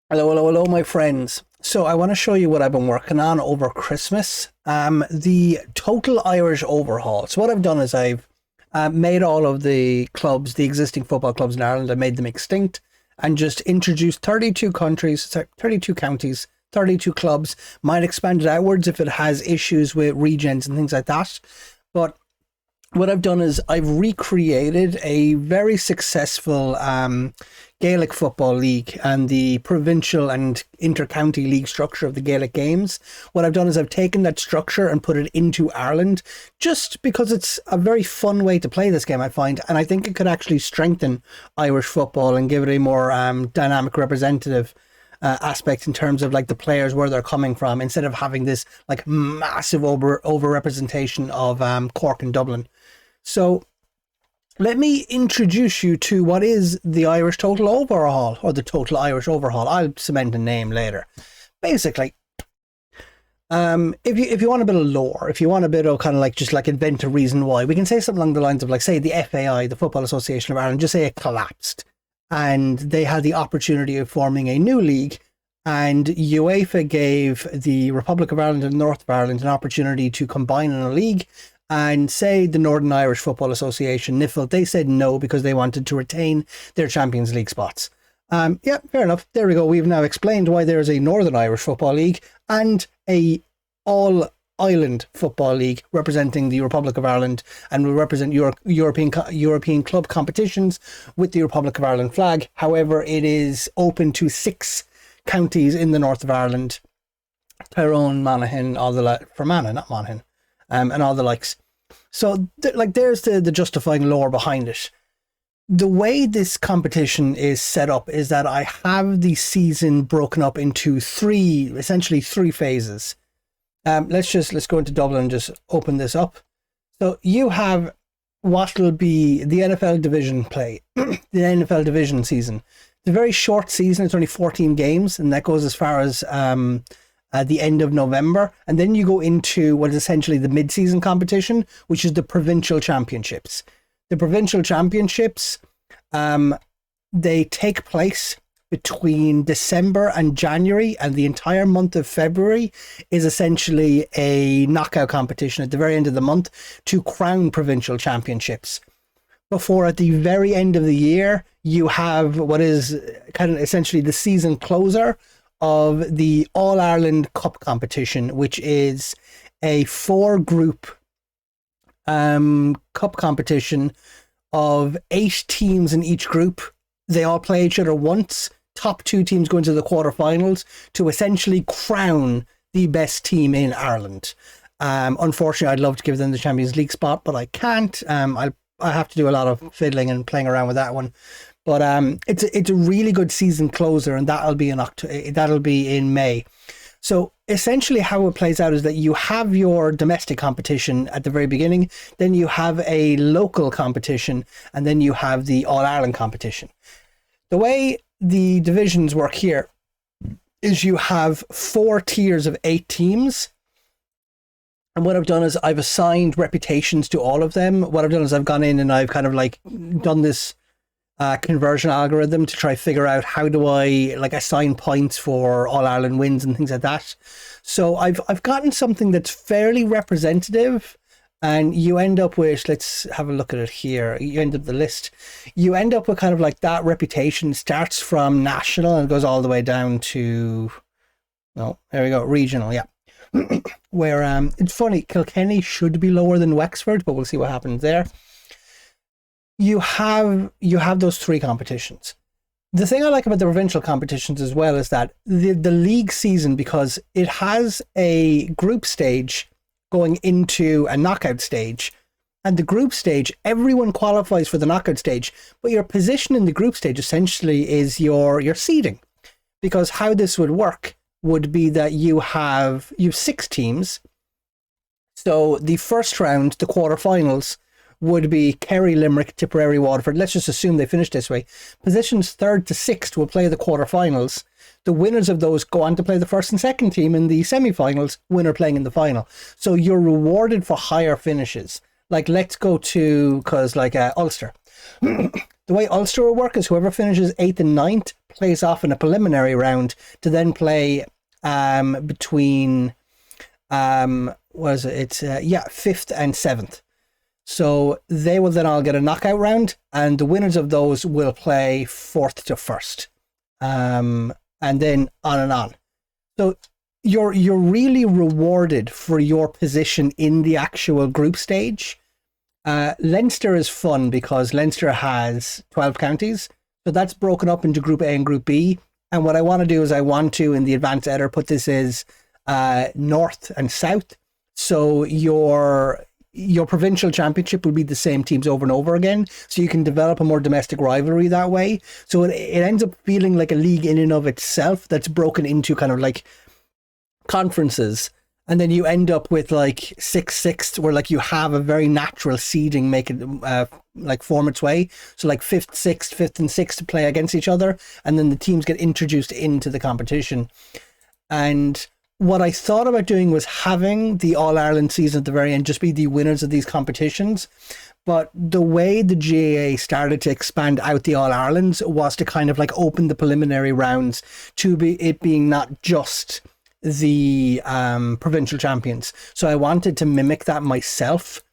Hello, hello, hello, my friends. So I want to show you what I've been working on over Christmas. The total Irish overhaul. So what I've done is I've made all of the clubs, the existing football clubs in Ireland, I made them extinct and just introduced 32 countries, 32 counties, 32 clubs. Might expand it outwards if it has issues with regions and things like that. But what I've done is I've recreated a very successful Gaelic football league and the provincial and inter-county league structure of the Gaelic games. What I've done is I've taken that structure and put it into Ireland just because it's a very fun way to play this game, I find, and I think it could actually strengthen Irish football and give it a more dynamic representative aspect in terms of like the players, where they're coming from, instead of having this like massive over representation of Cork and Dublin. So let me introduce you to what is the Irish Total Overhaul, or the Total Irish Overhaul. I'll cement a name later. Basically, if you want a bit of lore, if you want a bit of kind of like just like invent a reason why, we can say something along the lines of like, say the FAI, the Football Association of Ireland, just say it collapsed and they had the opportunity of forming a new league, and UEFA gave the Republic of Ireland and North of Ireland an opportunity to combine in a league. And say the Northern Irish Football Association, NIFL, they said no because they wanted to retain their Champions League spots. Yeah, fair enough. There we go. We've now explained why there is a Northern Irish Football League and a all-island football league representing the Republic of Ireland, and will represent European club competitions with the Republic of Ireland flag. However, it is open to 6 counties in the north of Ireland: Tyrone, Monaghan, Fermanagh, not Monaghan. And all the likes. So, there's the justifying lore behind it. The way this competition is set up is that I have the season broken up into essentially three phases. Let's go into Dublin and just open this up. So you have what will be the NFL division play, the NFL division season. It's a very short season. It's only 14 games, and that goes as far as at the end of November, and then you go into what is essentially the mid-season competition, which is the Provincial Championships. The Provincial Championships, they take place between December and January, and the entire month of February is essentially a knockout competition at the very end of the month to crown Provincial Championships. Before, at the very end of the year, you have what is kind of essentially the season closer of the All-Ireland Cup competition, which is a 4-group cup competition of 8 teams in each group. They all play each other once. Top 2 teams go into the quarterfinals to essentially crown the best team in Ireland. Unfortunately, I'd love to give them the Champions League spot, but I can't. I have to do a lot of fiddling and playing around with that one. But it's a really good season closer, and that'll be in May. So essentially how it plays out is that you have your domestic competition at the very beginning, then you have a local competition, and then you have the All-Ireland competition. The way the divisions work here is you have 4 tiers of 8 teams. And what I've done is I've assigned reputations to all of them. What I've done is I've gone in and I've kind of like done this conversion algorithm to try figure out how do I like assign points for All Ireland wins and things like that. So I've gotten something that's fairly representative, and you end up with, let's have a look at it here. You end up the list. You end up with kind of like that reputation starts from national and goes all the way down to, oh, there we go, regional, yeah. Where it's funny, Kilkenny should be lower than Wexford, but we'll see what happens there. You have those 3 competitions. The thing I like about the provincial competitions as well is that the league season, because it has a group stage going into a knockout stage, and the group stage, everyone qualifies for the knockout stage, but your position in the group stage essentially is your seeding. Because how this would work would be that you have 6 teams. So the first round, the quarterfinals, would be Kerry, Limerick, Tipperary, Waterford. Let's just assume they finish this way. Positions 3rd to 6th will play the quarterfinals. The winners of those go on to play the first and second team in the semi-finals, winner playing in the final. So you're rewarded for higher finishes. Like, let's go to, because like Ulster. The way Ulster will work is whoever finishes 8th and ninth plays off in a preliminary round to then play between what is it? It's 5th and 7th. So they will then all get a knockout round, and the winners of those will play 4th to 1st, and then on and on. So you're really rewarded for your position in the actual group stage. Leinster is fun because Leinster has 12 counties, so that's broken up into Group A and Group B. And what I want to do is I want to, in the advanced editor, put this as North and South. So your provincial championship will be the same teams over and over again. So you can develop a more domestic rivalry that way. So it ends up feeling like a league in and of itself that's broken into kind of like conferences. And then you end up with like 6th, where like you have a very natural seeding make it like form its way. So like 5th, 6th, 5th and 6th to play against each other. And then the teams get introduced into the competition. And what I thought about doing was having the All-Ireland season at the very end just be the winners of these competitions. But the way the GAA started to expand out the All-Irelands was to kind of like open the preliminary rounds to it being not just the provincial champions. So I wanted to mimic that myself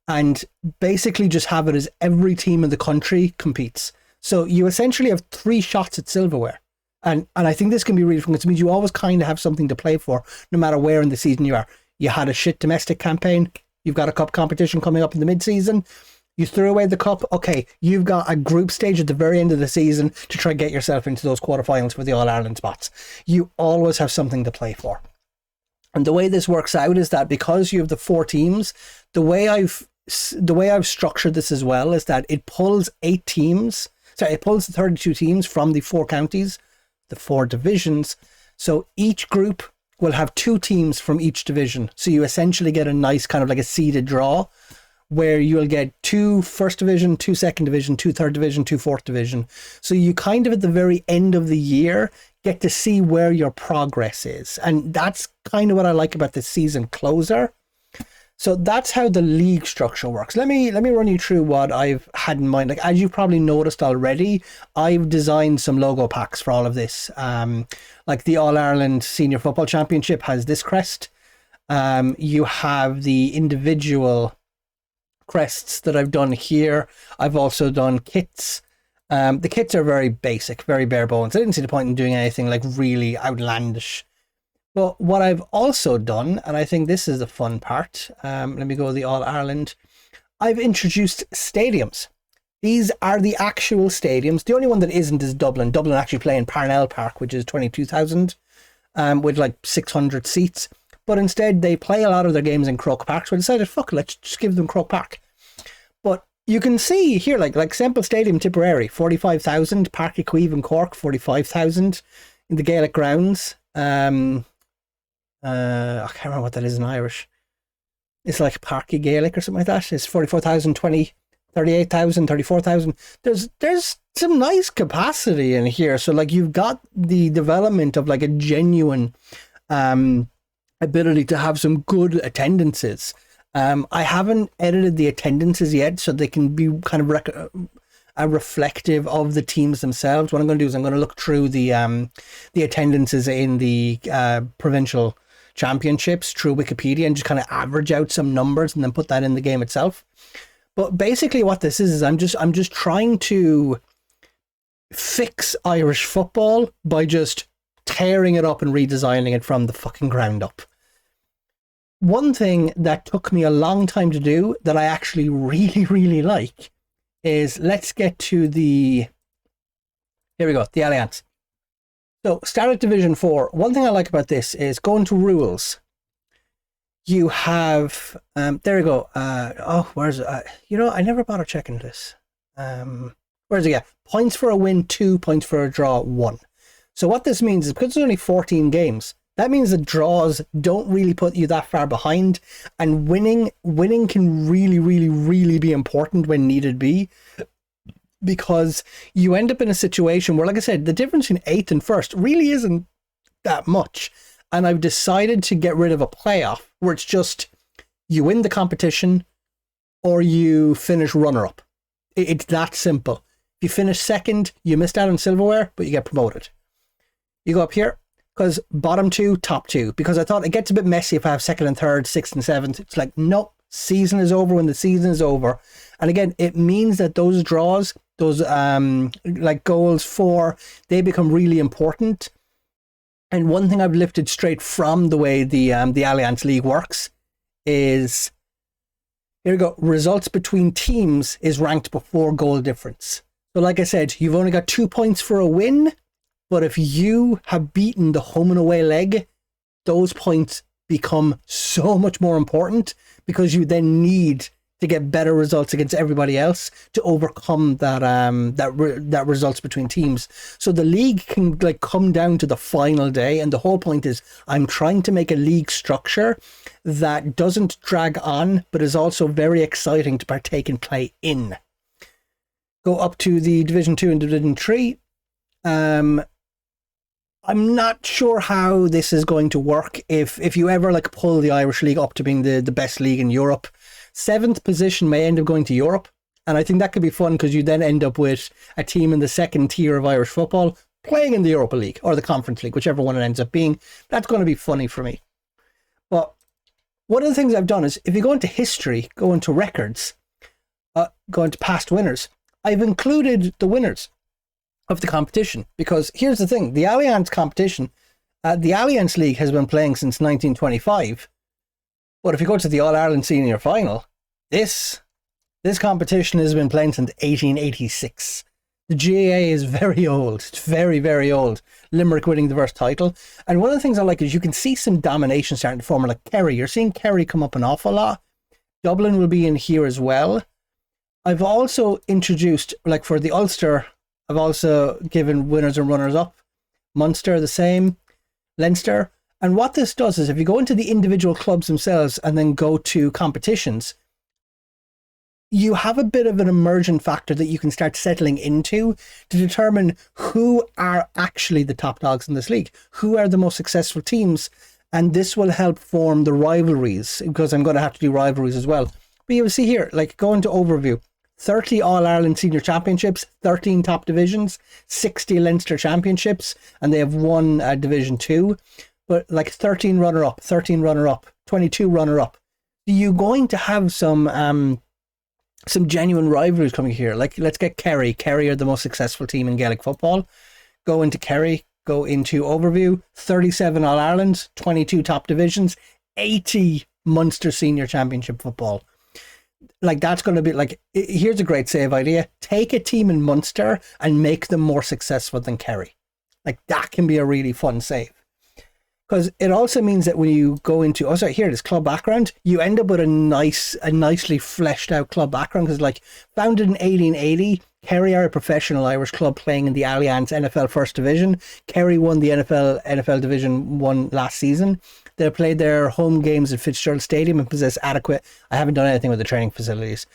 and basically just have it as every team in the country competes. So you essentially have 3 shots at silverware. And I think this can be really fun because it means you always kind of have something to play for no matter where in the season you are. You had a shit domestic campaign. You've got a cup competition coming up in the mid-season. You threw away the cup. Okay, you've got a group stage at the very end of the season to try and get yourself into those quarterfinals for the All-Ireland spots. You always have something to play for. And the way this works out is that because you have the 4 teams, the way I've structured this as well is that it pulls 8 teams. Sorry, it pulls the 32 teams from the 4 counties, the 4 divisions. So each group will have 2 teams from each division. So you essentially get a nice kind of like a seeded draw where you'll get 2 first division, 2 second division, 2 third division, 2 fourth division. So you kind of at the very end of the year get to see where your progress is. And that's kind of what I like about the season closer. So that's how the league structure works. Let me run you through what I've had in mind. Like, as you've probably noticed already, I've designed some logo packs for all of this. Like the All-Ireland Senior Football Championship has this crest. You have the individual crests that I've done here. I've also done kits. The kits are very basic, very bare bones. I didn't see the point in doing anything like really outlandish. But what I've also done, and I think this is the fun part, let me go to the All-Ireland. I've introduced stadiums. These are the actual stadiums. The only one that isn't is Dublin. Dublin actually play in Parnell Park, which is 22,000, with like 600 seats. But instead, they play a lot of their games in Croke Park. So I decided, fuck it, let's just give them Croke Park. But you can see here, like Semple Stadium, Tipperary, 45,000. Park Equive in Cork, 45,000. In the Gaelic grounds, I can't remember what that is in Irish. It's like Parky Gaelic or something like that. It's 44,000, 38,000, 34,000. There's some nice capacity in here. So like you've got the development of like a genuine ability to have some good attendances. I haven't edited the attendances yet, so they can be kind of reflective of the teams themselves. What I'm going to do is I'm going to look through the attendances in the provincial championships through Wikipedia and just kind of average out some numbers and then put that in the game itself. But basically what this is I'm just trying to fix Irish football by just tearing it up and redesigning it from the fucking ground up. One thing that took me a long time to do that I actually really, really like is, let's get to the, here we go, the Alliance. So start at Division 4. One thing I like about this is going to rules. You have, there we go. Where's it? I never bother checking this. Where's it? Yeah, points for a win, 2 points for a draw, 1. So what this means is because there's only 14 games, that means that draws don't really put you that far behind, and winning can really, really, really be important when needed be, because you end up in a situation where, like I said, the difference in 8th and 1st really isn't that much. And I've decided to get rid of a playoff where it's just you win the competition or you finish runner-up. It's that simple. If you finish second, you missed out on silverware, but you get promoted. You go up here, because bottom 2, top 2. Because I thought it gets a bit messy if I have second and third, sixth and seventh. It's like, nope, season is over when the season is over. And again, it means that those draws, those like goals for, they become really important. And one thing I've lifted straight from the way the Alliance League works is, here we go, results between teams is ranked before goal difference. So like I said, you've only got 2 points for a win, but if you have beaten the home and away leg, those points become so much more important because you then need to get better results against everybody else to overcome that results between teams. So the league can like come down to the final day, and the whole point is I'm trying to make a league structure that doesn't drag on, but is also very exciting to partake and play in. Go up to the Division 2 and Division 3. I'm not sure how this is going to work if you ever like pull the Irish League up to being the best league in Europe. 7th position may end up going to Europe, and I think that could be fun because you then end up with a team in the second tier of Irish football playing in the Europa League or the Conference League, whichever one it ends up being. That's going to be funny for me. But one of the things I've done is, if you go into history, go into records, go into past winners, I've included the winners of the competition, because here's the thing, the Alliance competition, the Alliance League has been playing since 1925. But if you go to the All-Ireland Senior Final, this competition has been playing since 1886. The GAA is very old. It's very, very old. Limerick winning the first title. And one of the things I like is you can see some domination starting to form. Like Kerry, you're seeing Kerry come up an awful lot. Dublin will be in here as well. I've also introduced, like for the Ulster, I've also given winners and runners-up. Munster, the same. Leinster. And what this does is if you go into the individual clubs themselves and then go to competitions, you have a bit of an immersion factor that you can start settling into to determine who are actually the top dogs in this league, who are the most successful teams. And this will help form the rivalries, because I'm going to have to do rivalries as well. But you will see here, like go into overview, 30 All-Ireland Senior Championships, 13 top divisions, 60 Leinster Championships, and they have one Division 2. But like 13 runner-up, 13 runner-up, 22 runner-up. You're going to have some genuine rivalries coming here. Like, let's get Kerry. Kerry are the most successful team in Gaelic football. Go into Kerry, go into overview, 37 All-Ireland, 22 top divisions, 80 Munster Senior Championship football. Like, that's going to be like, here's a great save idea. Take a team in Munster and make them more successful than Kerry. Like, that can be a really fun save. Because it also means that when you go into, oh sorry, here it is, club background, you end up with a nicely fleshed out club background. Because like, founded in 1880, Kerry are a professional Irish club playing in the Alliance NFL First Division. Kerry won the NFL Division 1 last season. They played their home games at Fitzgerald Stadium and possess adequate, I haven't done anything with the training facilities.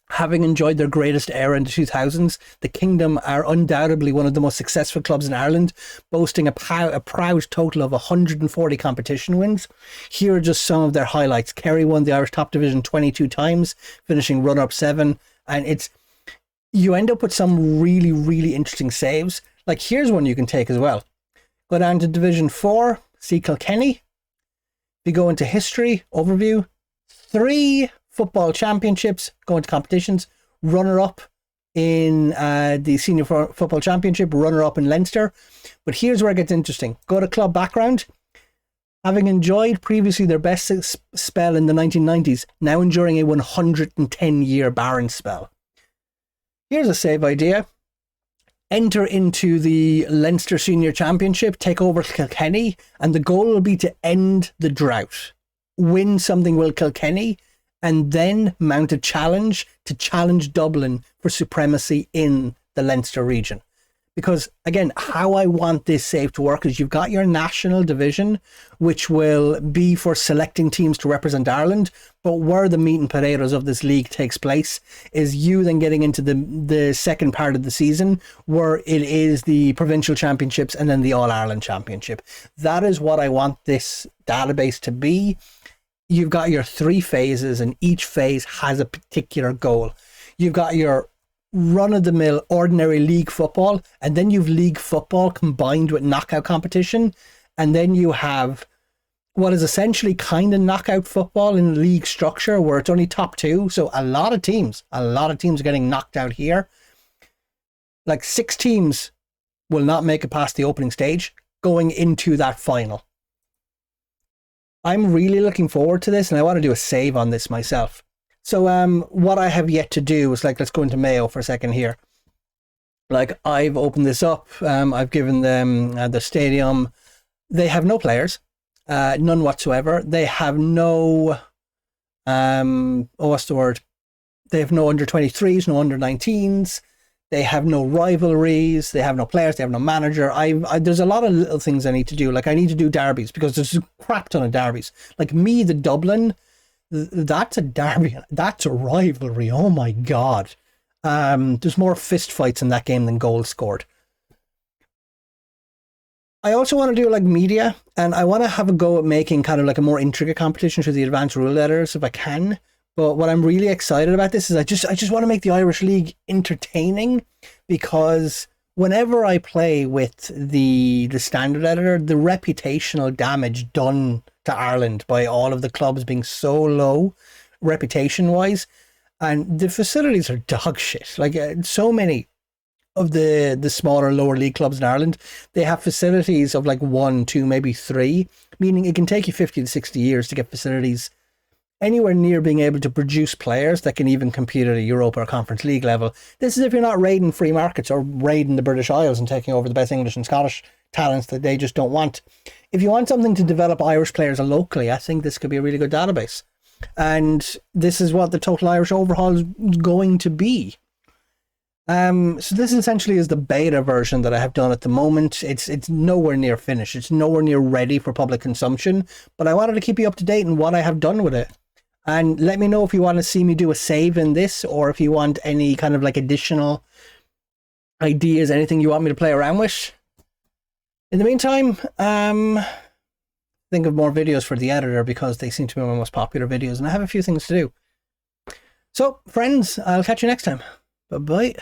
Having enjoyed their greatest era in the 2000s, the Kingdom are undoubtedly one of the most successful clubs in Ireland, boasting a proud total of 140 competition wins. Here are just some of their highlights. Kerry won the Irish Top Division 22 times, finishing runner-up 7. And you end up with some really, really interesting saves. Like, here's one you can take as well. Go down to Division 4, see Kilkenny. If you go into history, overview, 3 football championships, go into competitions, runner-up in the Senior Football Championship, runner-up in Leinster. But here's where it gets interesting. Go to club background. Having enjoyed previously their best spell in the 1990s, now enduring a 110-year barren spell. Here's a save idea. Enter into the Leinster Senior Championship, take over Kilkenny, and the goal will be to end the drought. Win something with Kilkenny, and then mount a challenge to challenge Dublin for supremacy in the Leinster region. Because, again, how I want this save to work is you've got your national division, which will be for selecting teams to represent Ireland, but where the meat and potatoes of this league takes place is you then getting into the second part of the season, where it is the Provincial Championships and then the All-Ireland Championship. That is what I want this database to be. You've got your 3 phases, and each phase has a particular goal. You've got your run-of-the-mill ordinary league football, and then you've league football combined with knockout competition, and then you have what is essentially kind of knockout football in league structure where it's only top two. So a lot of teams are getting knocked out here. Like 6 teams will not make it past the opening stage going into that final. I'm really looking forward to this, and I want to do a save on this myself. So what I have yet to do is, like, let's go into Mayo for a second here. Like, I've opened this up. I've given them the stadium. They have no players. None whatsoever. They have no, what's the word? They have no under 23s, no under 19s. They have no rivalries. They have no players. They have no manager. There's a lot of little things I need to do. Like, I need to do derbies because there's a crap ton of derbies. Like me, the Dublin, that's a derby. That's a rivalry. Oh my God. There's more fist fights in that game than goals scored. I also want to do like media, and I want to have a go at making kind of like a more intricate competition through the advanced rule letters if I can. But what I'm really excited about this is I just want to make the Irish League entertaining, because whenever I play with the standard editor, the reputational damage done to Ireland by all of the clubs being so low reputation wise, and the facilities are dog shit. Like so many of the smaller lower league clubs in Ireland, they have facilities of like 1, 2, maybe 3, meaning it can take you 50 to 60 years to get facilities anywhere near being able to produce players that can even compete at a Europa or Conference League level. This is if you're not raiding free markets or raiding the British Isles and taking over the best English and Scottish talents that they just don't want. If you want something to develop Irish players locally, I think this could be a really good database. And this is what the Total Irish Overhaul is going to be. So this essentially is the beta version that I have done at the moment. It's nowhere near finished. It's nowhere near ready for public consumption, but I wanted to keep you up to date on what I have done with it. And let me know if you want to see me do a save in this, or if you want any kind of like additional ideas, anything you want me to play around with. In the meantime, think of more videos for the editor, because they seem to be my most popular videos and I have a few things to do. So friends, I'll catch you next time. Bye-bye.